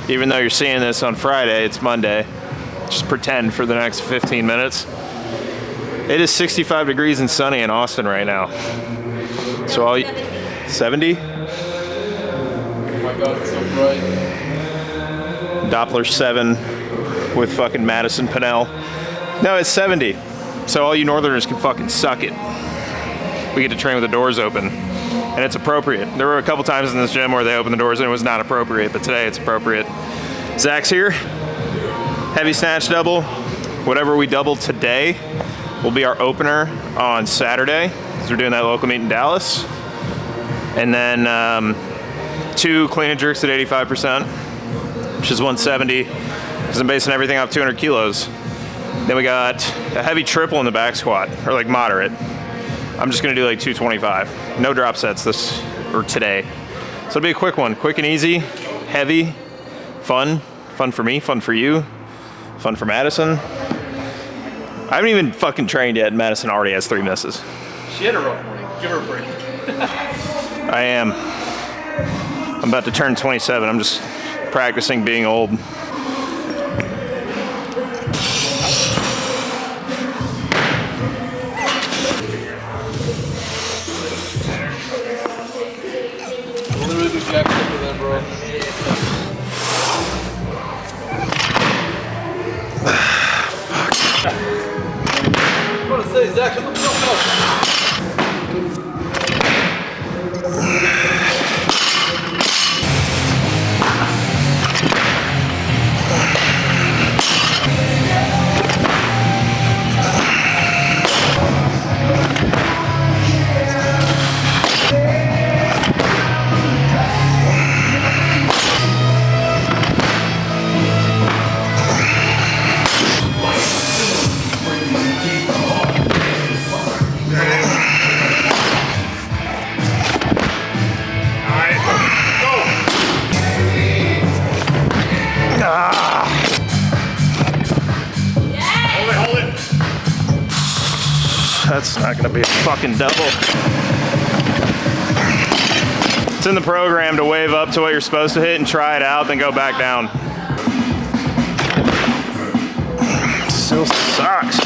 Even though you're seeing this on Friday, it's Monday. Just pretend for the next 15 minutes. It is 65 degrees and sunny in Austin right now. So all 70? Oh my God, it's so bright. Doppler 7 with fucking Madison Pinnell. No, it's 70. So all you Northerners can fucking suck it. We get to train with the doors open. And it's appropriate. There were a couple times in this gym where they opened the doors and it was not appropriate, but today it's appropriate. Zach's here. Heavy snatch double. Whatever we double today will be our opener on Saturday, because we're doing that local meet in Dallas. And then 2 clean and jerks at 85%, which is 170, because I'm basing everything off 200 kilos. Then we got a heavy triple in the back squat, or like moderate. I'm just gonna do like 225. No drop sets today. So it'll be a quick one, quick and easy, heavy, fun for me, fun for you, fun for Madison. I haven't even fucking trained yet, and Madison already has 3 misses. She had a rough morning. Give her a break. I am. I'm about to turn 27. I'm just practicing being old. Literally do jack for them, bro. I'm gonna say, Zach, shut the fuck up. That's not gonna be a fucking double. It's in the program to wave up to what you're supposed to hit and try it out, then go back down. Still sucks.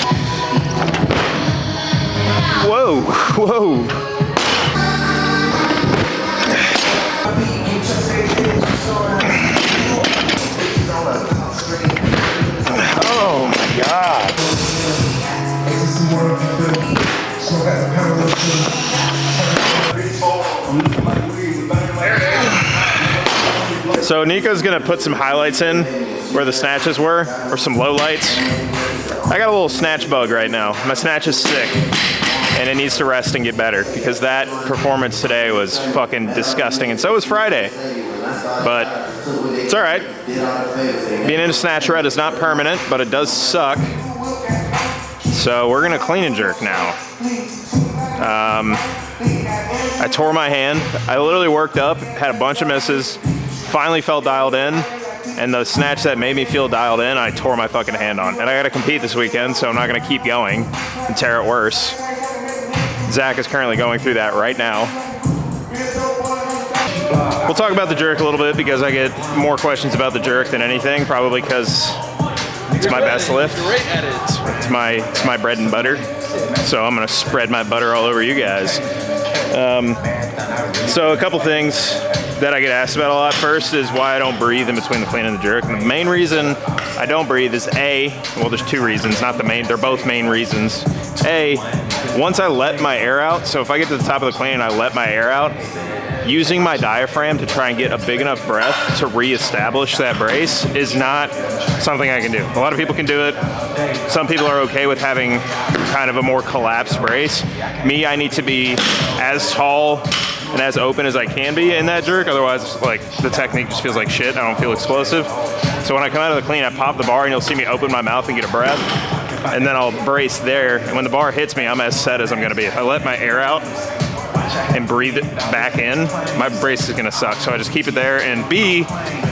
Whoa, whoa. Oh my God. So Nico's gonna put some highlights in where the snatches were, or some lowlights. I got a little snatch bug right now. My snatch is sick, and it needs to rest and get better, because that performance today was fucking disgusting, and so was Friday. But it's all right. Being in a snatch rut is not permanent, but it does suck. So we're gonna clean and jerk now. I tore my hand. I literally worked up, had a bunch of misses, finally felt dialed in, and the snatch that made me feel dialed in, I tore my fucking hand on. And I gotta compete this weekend, so I'm not gonna keep going and tear it worse. Zach is currently going through that right now. We'll talk about the jerk a little bit, because I get more questions about the jerk than anything, probably because it's my best lift. It's my bread and butter. So I'm gonna spread my butter all over you guys. So a couple things that I get asked about a lot. First is why I don't breathe in between the clean and the jerk. And the main reason I don't breathe is well, there's 2 reasons, not the main, they're both main reasons. Once I let my air out, so if I get to the top of the clean and I let my air out, using my diaphragm to try and get a big enough breath to reestablish that brace is not something I can do. A lot of people can do it. Some people are okay with having kind of a more collapsed brace. Me, I need to be as tall and as open as I can be in that jerk, otherwise like the technique just feels like shit. I don't feel explosive. So when I come out of the clean, I pop the bar and you'll see me open my mouth and get a breath, and then I'll brace there, and when the bar hits me, I'm as set as I'm gonna be. If I let my air out and breathe it back in, my brace is gonna suck. So I just keep it there, and B,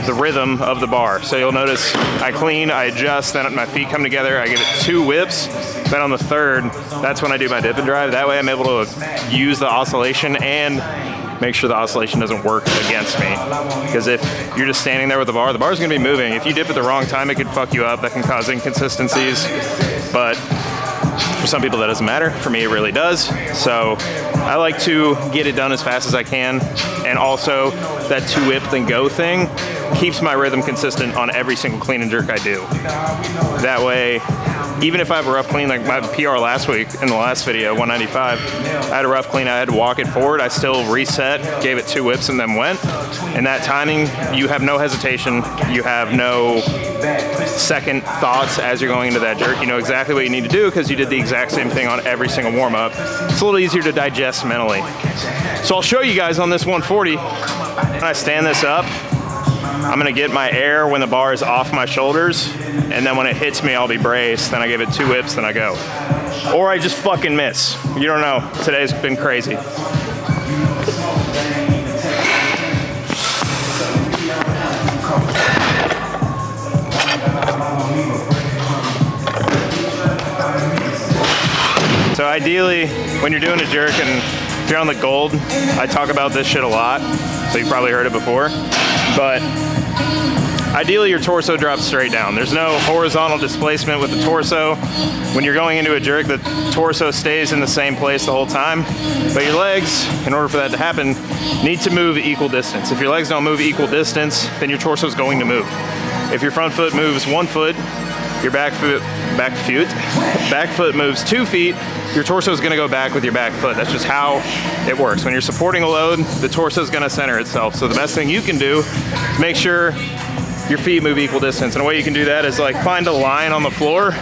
the rhythm of the bar. So you'll notice I clean, I adjust, then my feet come together, I give it 2 whips, then on the 3rd, that's when I do my dip and drive. That way I'm able to use the oscillation and make sure the oscillation doesn't work against me. Because if you're just standing there with the bar's gonna be moving. If you dip at the wrong time, it could fuck you up. That can cause inconsistencies. But for some people that doesn't matter. For me, it really does. So I like to get it done as fast as I can. And also that 2-whip then go thing keeps my rhythm consistent on every single clean and jerk I do. That way, even if I have a rough clean, like my PR last week in the last video, 195, I had a rough clean, I had to walk it forward, I still reset, gave it 2 whips and then went. And that timing, you have no hesitation, you have no second thoughts as you're going into that jerk. You know exactly what you need to do because you did the exact same thing on every single warm-up. It's a little easier to digest mentally. So I'll show you guys on this 140, when I stand this up, I'm gonna get my air when the bar is off my shoulders, and then when it hits me, I'll be braced, then I give it 2 whips, then I go. Or I just fucking miss. You don't know. Today's been crazy. So ideally, when you're doing a jerk and if you're on the gold, I talk about this shit a lot, so you've probably heard it before, but ideally your torso drops straight down. There's no horizontal displacement with the torso. When you're going into a jerk, the torso stays in the same place the whole time, but your legs, in order for that to happen, need to move equal distance. If your legs don't move equal distance, then your torso is going to move. If your front foot moves 1 foot, your back foot moves 2 feet, your torso is going to go back with your back foot. That's just how it works. When you're supporting a load, the torso is going to center itself. So the best thing you can do is make sure your feet move equal distance. And a way you can do that is like find a line on the floor.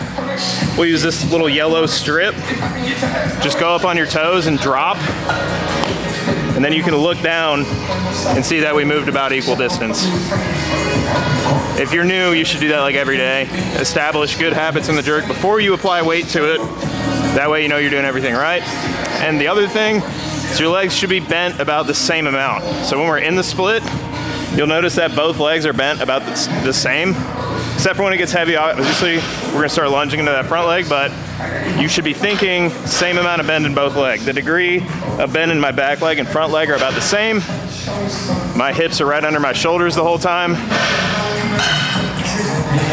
We'll use this little yellow strip. Just go up on your toes and drop. And then you can look down and see that we moved about equal distance. If you're new, you should do that like every day. Establish good habits in the jerk before you apply weight to it. That way you know you're doing everything right. And the other thing is your legs should be bent about the same amount. So when we're in the split, you'll notice that both legs are bent about the same, except for when it gets heavy. Obviously, we're gonna start lunging into that front leg, but you should be thinking same amount of bend in both legs. The degree of bend in my back leg and front leg are about the same. My hips are right under my shoulders the whole time.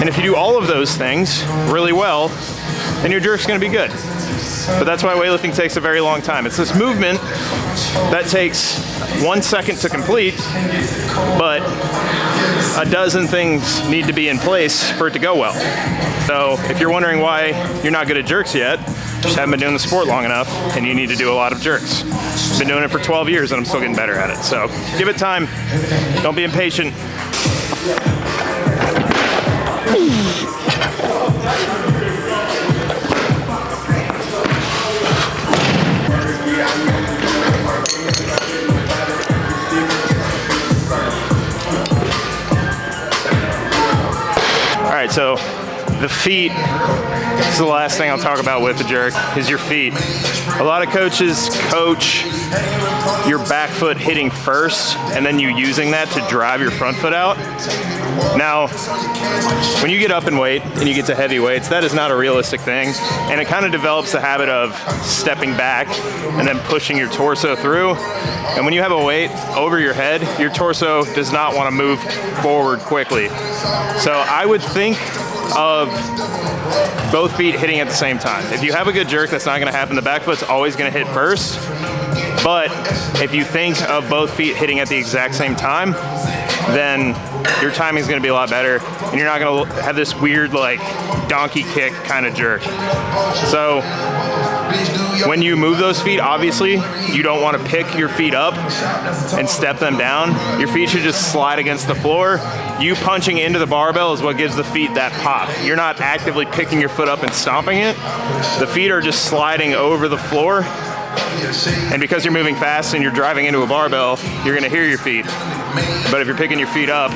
And if you do all of those things really well, then your jerk's gonna be good. But that's why weightlifting takes a very long time. It's this movement that takes 1 second to complete, but a dozen things need to be in place for it to go well. So if you're wondering why you're not good at jerks yet, just haven't been doing the sport long enough and you need to do a lot of jerks. I've been doing it for 12 years and I'm still getting better at it. So give it time, don't be impatient. All right, so the feet, this is the last thing I'll talk about with the jerk, is your feet. A lot of coaches coach your back foot hitting first and then you using that to drive your front foot out. Now, when you get up in weight and you get to heavy weights, that is not a realistic thing. And it kind of develops the habit of stepping back and then pushing your torso through. And when you have a weight over your head, your torso does not want to move forward quickly. So I would think of both feet hitting at the same time. If you have a good jerk, that's not going to happen. The back foot's always going to hit first. But if you think of both feet hitting at the exact same time, then your timing is going to be a lot better and you're not going to have this weird like donkey kick kind of jerk. So when you move those feet, obviously you don't want to pick your feet up and step them down. Your feet should just slide against the floor. You punching into the barbell is what gives the feet that pop. You're not actively picking your foot up and stomping it. The feet are just sliding over the floor. And because you're moving fast and you're driving into a barbell, you're gonna hear your feet. But if you're picking your feet up,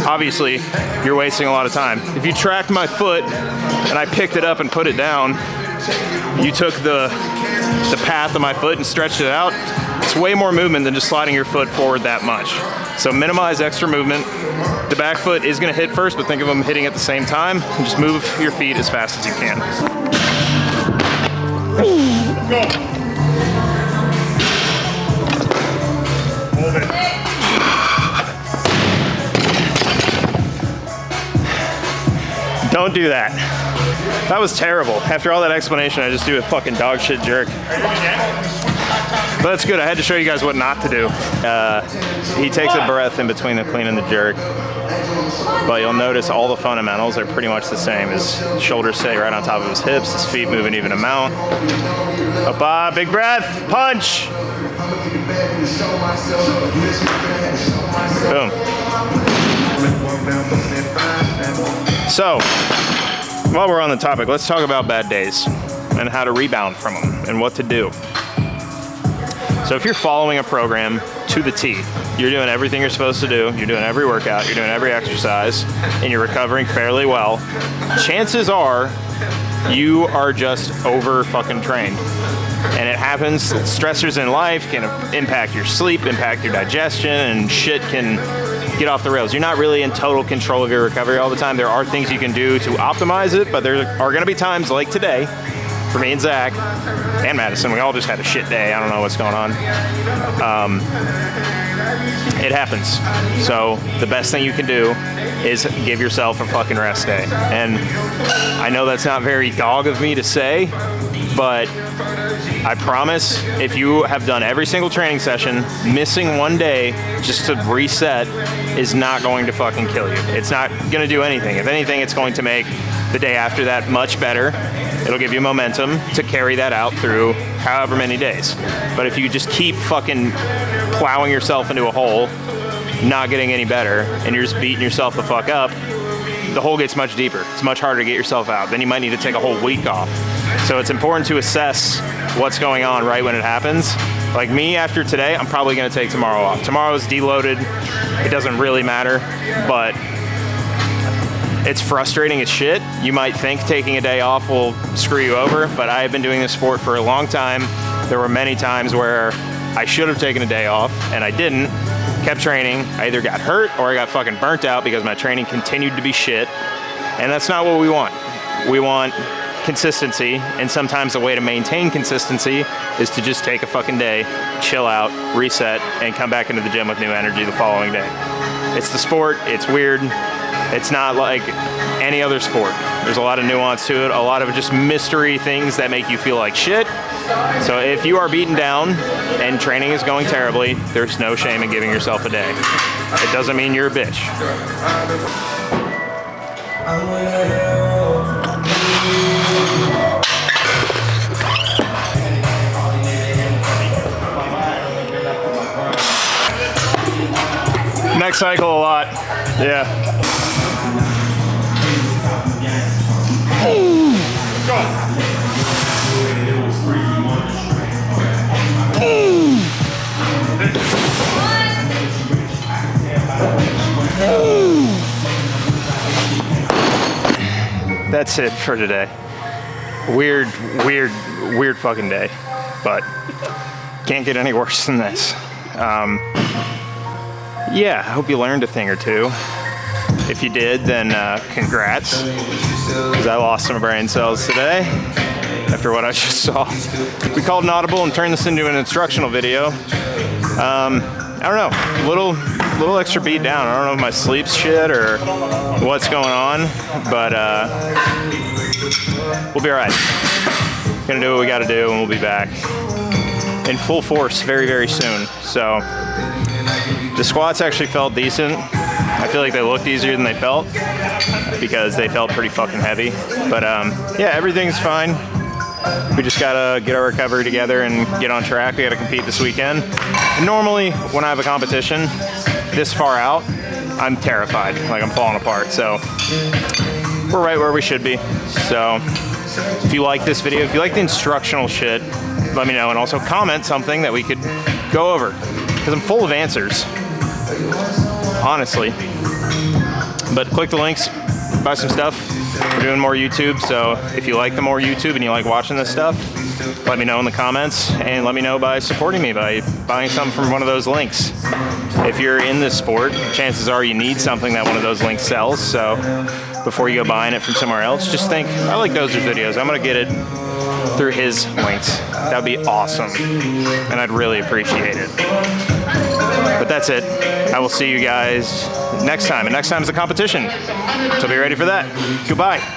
obviously you're wasting a lot of time. If you tracked my foot and I picked it up and put it down, you took the path of my foot and stretched it out, it's way more movement than just sliding your foot forward that much. So minimize extra movement. The back foot is gonna hit first, but think of them hitting at the same time. And just move your feet as fast as you can. Go. Don't do that. That was terrible. After all that explanation, I just do a fucking dog shit jerk. But that's good. I had to show you guys what not to do. He takes a breath in between the clean and the jerk. But you'll notice all the fundamentals are pretty much the same. His shoulders stay right on top of his hips, his feet move an even amount. Up, big breath, punch. Boom. So, while we're on the topic, let's talk about bad days and how to rebound from them and what to do. So if you're following a program to the T, you're doing everything you're supposed to do, you're doing every workout, you're doing every exercise, and you're recovering fairly well, chances are you are just over fucking trained. And it happens, stressors in life can impact your sleep, impact your digestion, and shit can get off the rails. You're not really in total control of your recovery all the time. There are things you can do to optimize it, but there are gonna be times like today, for me and Zach, and Madison, we all just had a shit day. I don't know what's going on. It happens. So the best thing you can do is give yourself a fucking rest day. And I know that's not very dog of me to say, but I promise if you have done every single training session, missing one day just to reset is not going to fucking kill you. It's not gonna do anything. If anything, it's going to make the day after that much better. It'll give you momentum to carry that out through however many days. But if you just keep fucking plowing yourself into a hole, not getting any better, and you're just beating yourself the fuck up, the hole gets much deeper. It's much harder to get yourself out. Then you might need to take a whole week off. So it's important to assess what's going on right when it happens. Like me, after today, I'm probably gonna take tomorrow off. Tomorrow is deloaded. It doesn't really matter, but it's frustrating as shit. You might think taking a day off will screw you over, but I have been doing this sport for a long time. There were many times where I should have taken a day off and I didn't. Kept training. I either got hurt or I got fucking burnt out because my training continued to be shit. And that's not what we want. We want consistency, and sometimes the way to maintain consistency is to just take a fucking day, chill out, reset, and come back into the gym with new energy the following day. It's the sport. It's weird. It's not like any other sport. There's a lot of nuance to it, a lot of just mystery things that make you feel like shit. So if you are beaten down and training is going terribly, there's no shame in giving yourself a day. It doesn't mean you're a bitch. Next cycle a lot, yeah. That's it for today. Weird fucking day, but can't get any worse than this. Yeah, I hope you learned a thing or two. If you did, then congrats, because I lost some brain cells today after what I just saw. We called an audible and turned this into an instructional video. I don't know, little extra beat down. I don't know if my sleep's shit or what's going on, but we'll be all right. Gonna do what we gotta do, and we'll be back in full force very, very soon. So the squats actually felt decent. I feel like they looked easier than they felt because they felt pretty fucking heavy. But yeah, everything's fine. We just gotta get our recovery together and get on track. We gotta compete this weekend. And normally, when I have a competition this far out, I'm terrified, like I'm falling apart. So we're right where we should be. So if you like this video, if you like the instructional shit, let me know, and also comment something that we could go over, because I'm full of answers, honestly. But click the links, buy some stuff. We're doing more YouTube, so if you like the more YouTube and you like watching this stuff, let me know in the comments, and let me know by supporting me by buying something from one of those links. If you're in this sport, chances are you need something that one of those links sells, so before you go buying it from somewhere else, just think, I like Dozer's videos, I'm gonna get it through his links. That'd be awesome, and I'd really appreciate it. But But that's it. I will see you guys next time. And next time is the competition. So be ready for that. Goodbye.